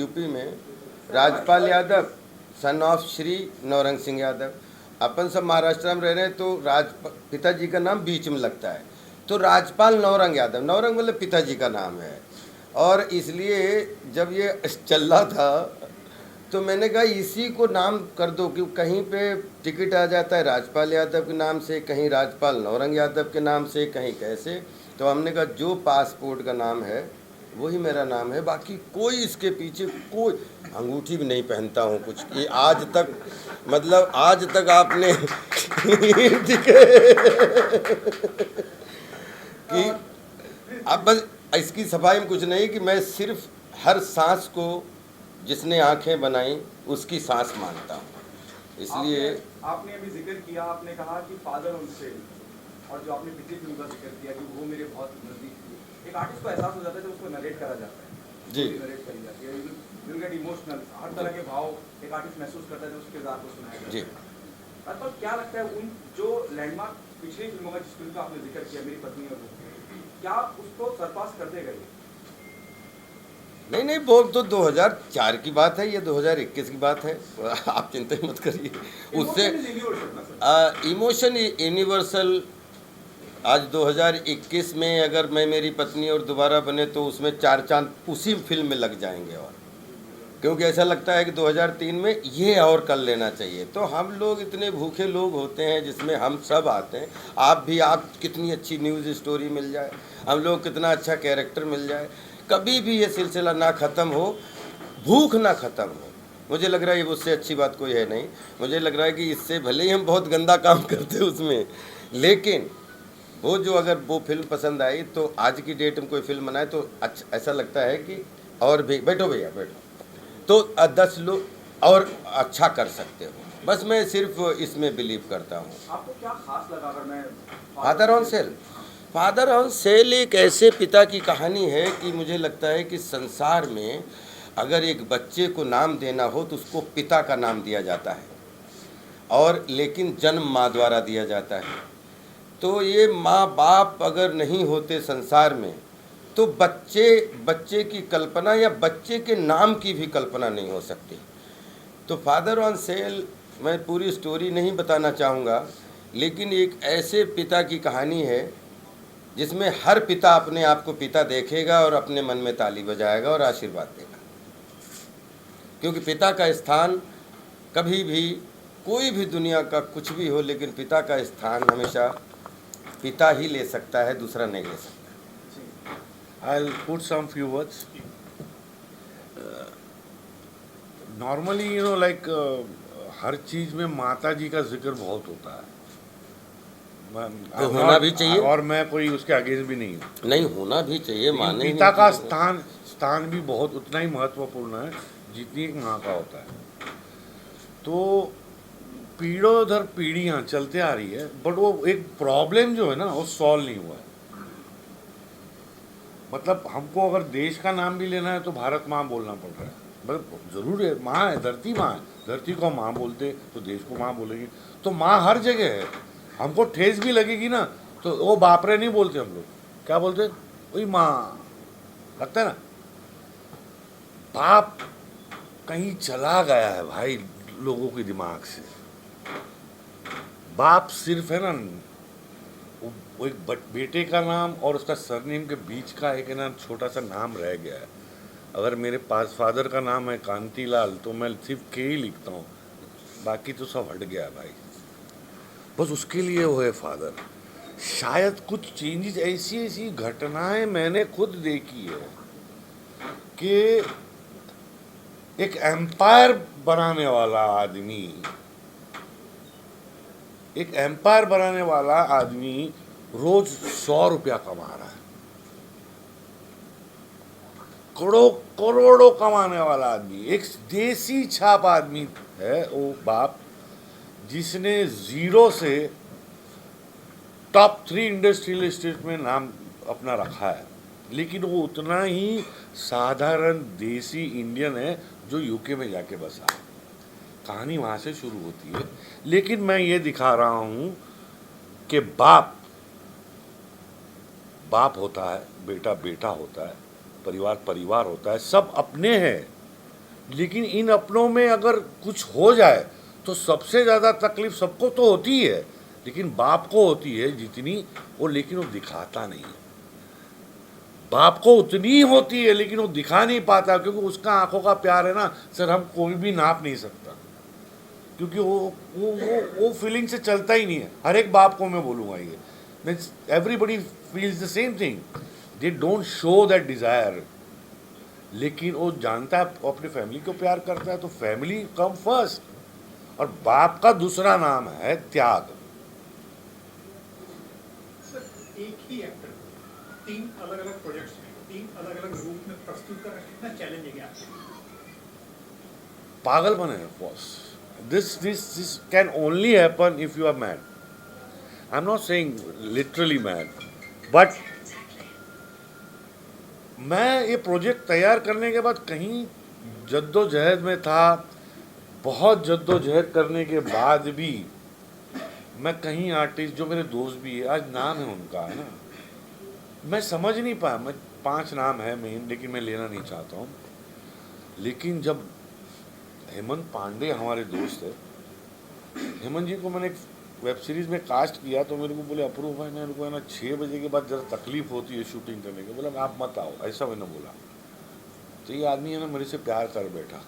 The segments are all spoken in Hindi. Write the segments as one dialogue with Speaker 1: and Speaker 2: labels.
Speaker 1: यूपी में राजपाल यादव सन ऑफ श्री नौरंग सिंह यादव। अपन सब महाराष्ट्र में रह रहे हैं तो पिताजी का नाम बीच में लगता है, तो राजपाल नौरंग यादव, नौरंग मतलब पिताजी का नाम है। और इसलिए जब ये चल रहा था तो मैंने कहा इसी को नाम कर दो, कि कहीं पे टिकट आ जाता है राजपाल यादव के नाम से, कहीं राजपाल नौरंग यादव के नाम से, कहीं कैसे। तो हमने कहा जो पासपोर्ट का नाम है वही मेरा नाम है, बाकी कोई इसके पीछे कोई अंगूठी भी नहीं पहनता हूँ कुछ, ये आज तक, मतलब आज तक आपने कि अब बस इसकी सफाई में कुछ नहीं, कि मैं सिर्फ हर सांस को जिसने आंखें बनाई उसकी सांस मानता हूँ, इसलिए।
Speaker 2: आपने अभी जिक्र किया, आपने कहा कि फादर ऑन सेल, और जो आपने पिछली फिल्म का जिक्र किया कि वो मेरे बहुत नजदीक थी। एक आर्टिस्ट को एहसास हो जाता है जब उसको नरेट करा जाता है,
Speaker 1: जी,
Speaker 2: नरेट करी जाती है, यू गेट इमोशनल, हर तरह के भाव एक आर्टिस्ट महसूस करता है जब उसके किरदार को सुनाया जाता है। जी, तो क्या लगता है उन जो लैंडमार्क पिछली फिल्मों का, जिस फिल्म का आपने जिक्र किया मेरी पत्नी और वो, क्या उसको सरपास कर देगा ये?
Speaker 1: नहीं नहीं, वो तो 2004 की बात है, ये 2021 की बात है, आप चिंता ही मत करिए उससे। Emotion universal. आज 2021 में अगर मैं मेरी पत्नी और दोबारा बने तो उसमें 4 चांद उसी फिल्म में लग जाएंगे, और क्योंकि ऐसा लगता है कि 2003 में ये और कर लेना चाहिए। तो हम लोग इतने भूखे लोग होते हैं जिसमें हम सब आते हैं, आप भी, आप कितनी अच्छी न्यूज़ स्टोरी मिल जाए, हम लोग कितना अच्छा कैरेक्टर मिल जाए, कभी भी ये सिलसिला ना ख़त्म हो, भूख ना ख़त्म हो। मुझे लग रहा है ये उससे अच्छी बात कोई है नहीं। मुझे लग रहा है कि इससे भले ही हम बहुत गंदा काम करते उसमें, लेकिन वो जो अगर वो फिल्म पसंद आई तो आज की डेट में कोई फिल्म बनाए तो अच्छा, ऐसा लगता है कि और भी बैठो भैया बैठो, तो 10 लोग और अच्छा कर सकते हो। बस मैं सिर्फ इसमें बिलीव करता हूँ।
Speaker 2: आपको क्या खास लगा? अगर मैं
Speaker 1: father on sale, father on sale एक ऐसे पिता की कहानी है कि मुझे लगता है कि संसार में अगर एक बच्चे को नाम देना हो तो उसको पिता का नाम दिया जाता है, और लेकिन जन्म माँ द्वारा दिया जाता है। तो ये माँ बाप अगर नहीं होते संसार में तो बच्चे की कल्पना या बच्चे के नाम की भी कल्पना नहीं हो सकती। तो फादर ऑन सेल, मैं पूरी स्टोरी नहीं बताना चाहूँगा, लेकिन एक ऐसे पिता की कहानी है जिसमें हर पिता अपने आप को पिता देखेगा और अपने मन में ताली बजाएगा और आशीर्वाद देगा, क्योंकि पिता का स्थान कभी भी, कोई भी दुनिया का कुछ भी हो, लेकिन पिता का स्थान हमेशा पिता ही ले सकता है, दूसरा नहीं ले सकता।
Speaker 3: I'll put some few words. Normally, हर चीज में माता जी का जिक्र बहुत होता है,
Speaker 1: तो होना भी चाहिए,
Speaker 3: और मैं कोई उसके अगेंस्ट भी नहीं हूँ।
Speaker 1: नहीं, होना भी चाहिए, माने
Speaker 3: पिता का स्थान भी बहुत उतना ही महत्वपूर्ण है जितनी एक माँ का होता है। तो पीढ़ों दर पीढ़ियाँ चलते आ रही है, बट वो एक प्रॉब्लम जो है ना वो सॉल्व नहीं हुआ है। मतलब हमको अगर देश का नाम भी लेना है तो भारत माँ बोलना पड़ रहा है। मतलब जरूर है, माँ है, धरती माँ है, धरती को माँ बोलते तो देश को माँ बोलेंगे। तो माँ हर जगह है, हमको ठेस भी लगेगी ना तो वो बापरे नहीं बोलते, हम लोग क्या बोलते, वही माँ लगता है ना। बाप कहीं चला गया है भाई लोगों के दिमाग से। बाप सिर्फ है ना वो एक बेटे का नाम और उसका सरनेम के बीच का एक है ना छोटा सा नाम रह गया है। अगर मेरे पास फादर का नाम है कांतीलाल तो मैं सिर्फ के ही लिखता हूँ, बाकी तो सब हट गया भाई, बस उसके लिए वो है फादर। शायद कुछ चेंजेस, ऐसी घटनाएं मैंने खुद देखी है कि एक एम्पायर बनाने वाला आदमी रोज 100 रुपया कमा रहा है, करोड़ों कमाने वाला आदमी, एक देसी छाप आदमी है वो बाप, जिसने जीरो से टॉप 3 इंडस्ट्रियल स्टेट में नाम अपना रखा है, लेकिन वो उतना ही साधारण देसी इंडियन है जो यूके में जाके बसा है। कहानी वहाँ से शुरू होती है, लेकिन मैं ये दिखा रहा हूँ कि बाप होता है, बेटा होता है, परिवार होता है, सब अपने हैं, लेकिन इन अपनों में अगर कुछ हो जाए तो सबसे ज़्यादा तकलीफ सबको तो होती है, लेकिन बाप को होती है जितनी वो, लेकिन वो दिखाता नहीं है। बाप को उतनी होती है लेकिन वो दिखा नहीं पाता, क्योंकि उसका आंखों का प्यार है ना सर, हम कोई भी नाप नहीं सकता, क्योंकि वो फीलिंग से चलता ही नहीं है। हर एक बाप को मैं बोलूँगा ये, means everybody feels the same thing, they don't show that desire, लेकिन वो जानता है वो अपनी फैमिली को प्यार करता है, तो फैमिली कम फर्स्ट। और बाप का दूसरा नाम है त्याग।
Speaker 4: सर, एक ही एक्टर को 3 अलग-अलग प्रोजेक्ट्स में 3 अलग-अलग रूप में प्रस्तुत करना कितना चैलेंजिंग है आपके लिए?
Speaker 3: पागलपन है boss. This can only happen if you are mad. I'm not saying literally mad, but मैं ये प्रोजेक्ट तैयार करने के बाद कहीं जद्दोजहद में था, बहुत जद्दोजहद करने के बाद भी मैं कहीं आर्टिस्ट, जो मेरे दोस्त भी है, आज नाम है उनका, है ना, मैं समझ नहीं पाया। मैं 5 नाम है मेन, लेकिन मैं लेना नहीं चाहता हूँ। लेकिन जब हेमंत पांडे हमारे दोस्त है, हेमंत जी को मैंने एक वेब सीरीज़ में कास्ट किया, तो मेरे को बोले अप्रूव भाई, ना इनको है ना 6 बजे के बाद ज़रा तकलीफ होती है शूटिंग करने के। बोला आप मत आओ, ऐसा मैंने बोला। तो ये आदमी है ना मेरे से प्यार कर बैठा,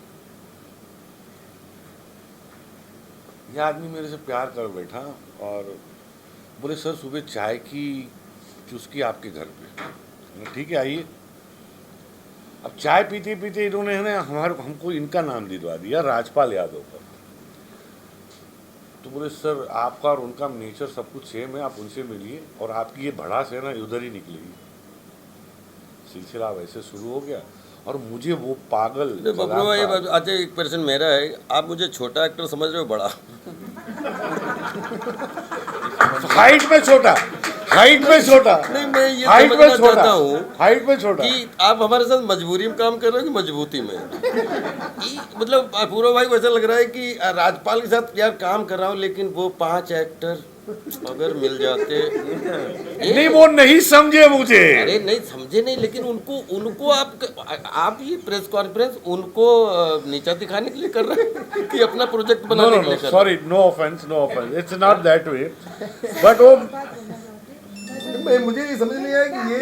Speaker 3: ये आदमी मेरे से प्यार कर बैठा और बोले सर सुबह चाय की चुस्की आपके घर पे। मैंने ठीक है आइए। अब चाय पीते पीते इन्होंने है ना हमको इनका नाम दिलवा दिया, राजपाल यादव का। तो बोले सर आपका और उनका नेचर सब कुछ सेम है, आप उनसे मिलिए और आपकी ये भड़ास है ना उधर ही निकलेगी। सिलसिला वैसे शुरू हो गया और मुझे वो पागल
Speaker 1: बबलू भाई, अच्छा एक क्वेश्चन मेरा है, आप मुझे छोटा एक्टर समझ रहे हो बड़ा?
Speaker 3: हाइट में छोटा, हाइट में छोटा
Speaker 1: नहीं, मैं ये
Speaker 3: हाइट में
Speaker 1: समझना
Speaker 3: छोटा
Speaker 1: चाहता हूँ
Speaker 3: हाइट में छोटा
Speaker 1: कि आप हमारे साथ मजबूरी में काम कर रहे हो कि मजबूती में? मतलब पूरा भाई को ऐसा लग रहा है कि राजपाल के साथ यार काम कर रहा हूँ, लेकिन वो 5 एक्टर अगर मिल जाते।
Speaker 3: नहीं वो नहीं समझे मुझे।
Speaker 1: अरे नहीं समझे नहीं, लेकिन उनको आप ये प्रेस कॉन्फ्रेंस उनको नीचा दिखाने के लिए कर रहे हैं कि अपना प्रोजेक्ट बनाने के लिए कर रहे हैं?
Speaker 3: Sorry, no offence, it's not that way, but वो
Speaker 5: मुझे ये समझ नहीं आया कि ये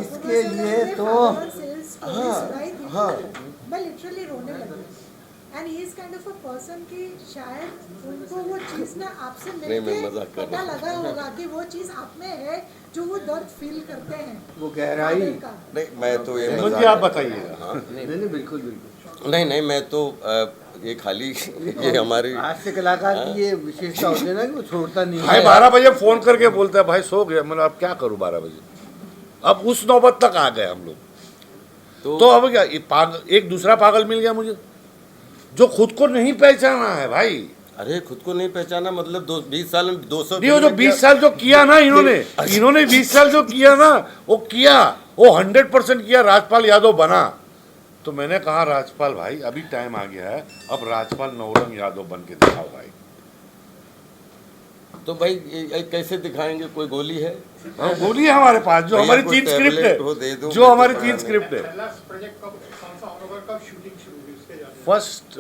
Speaker 6: इसके लिए तो
Speaker 5: हाँ
Speaker 6: मैं लिटरली रोने लगी। And he is kind of a person कि शायद उनको वो चीज़ ना आपसे
Speaker 1: नहीं, मैं
Speaker 6: मिलके
Speaker 1: मजाक कर
Speaker 6: पता
Speaker 1: रहा हूँ।
Speaker 6: लगा होगा कि वो चीज़ आप में है जो वो दर्द फील करते हैं,
Speaker 5: वो गहराई।
Speaker 6: दिल का।
Speaker 1: नहीं मैं तो ये
Speaker 3: मुझे
Speaker 1: मजाक
Speaker 3: आप
Speaker 1: कर-
Speaker 3: बताइएगा।
Speaker 1: हाँ,
Speaker 5: नहीं बिल्कुल बिल्कुल।
Speaker 1: नहीं मैं तो ये खाली ये हमारी
Speaker 5: हास्य कलाकार की ये विशेषता होती है ना कि वो छोड़ता नहीं
Speaker 3: भाई 12 बजे फोन करके बोलता है भाई सो गया। मतलब अब क्या करूं 12 बजे, अब उस नौबत तक आ गए हम लोग। तो अब क्या, ये एक दूसरा पागल मिल गया मुझे जो खुद को नहीं पहचाना है भाई।
Speaker 1: अरे खुद को नहीं पहचाना मतलब 20 साल में 200
Speaker 3: नहीं, वो जो 20 साल जो किया ना इन्होंने 20 साल जो किया ना वो 100% किया, राजपाल यादव बना। तो मैंने कहा राजपाल भाई अभी टाइम आ गया है, अब राजपाल नौरंग यादव बन के दिखाओ भाई।
Speaker 1: तो भाई ये कैसे दिखाएंगे? कोई गोली है?
Speaker 3: गोली है हमारे पास, जो
Speaker 1: भैया
Speaker 3: हमारी
Speaker 1: कोई
Speaker 3: 3 स्क्रिप्ट
Speaker 1: tablet हो दे
Speaker 3: है,
Speaker 1: दो,
Speaker 3: जो हमारी
Speaker 1: मैं
Speaker 3: 3
Speaker 1: तो
Speaker 3: स्क्रिप्ट है।
Speaker 4: पहला प्रोजेक्ट कब, कौन सा ऑन ओवर, कब शूटिंग शुरू हुई उसके जाने?
Speaker 3: First,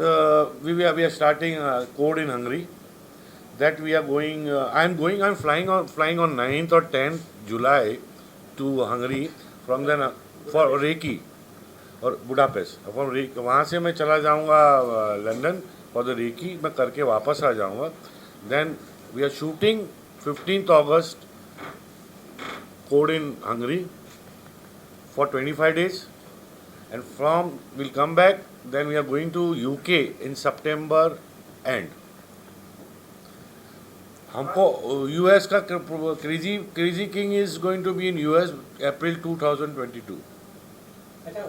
Speaker 3: we are starting Code in Hungary. That we are going. I'm flying on 9th or 10th July to Hungary. From then for Reiki और बुडापेस्ट। from Reiki वहाँ से मैं चला जाऊँगा लंदन फॉर द रेकी, मैं करके वापस आ जाऊँगा। Then we are shooting 15th August Code in Hungary for 25 days. And from we'll come back, then we are going to UK in September end. हमको US का crazy king is going to be in US April 2022.
Speaker 4: अच्छा,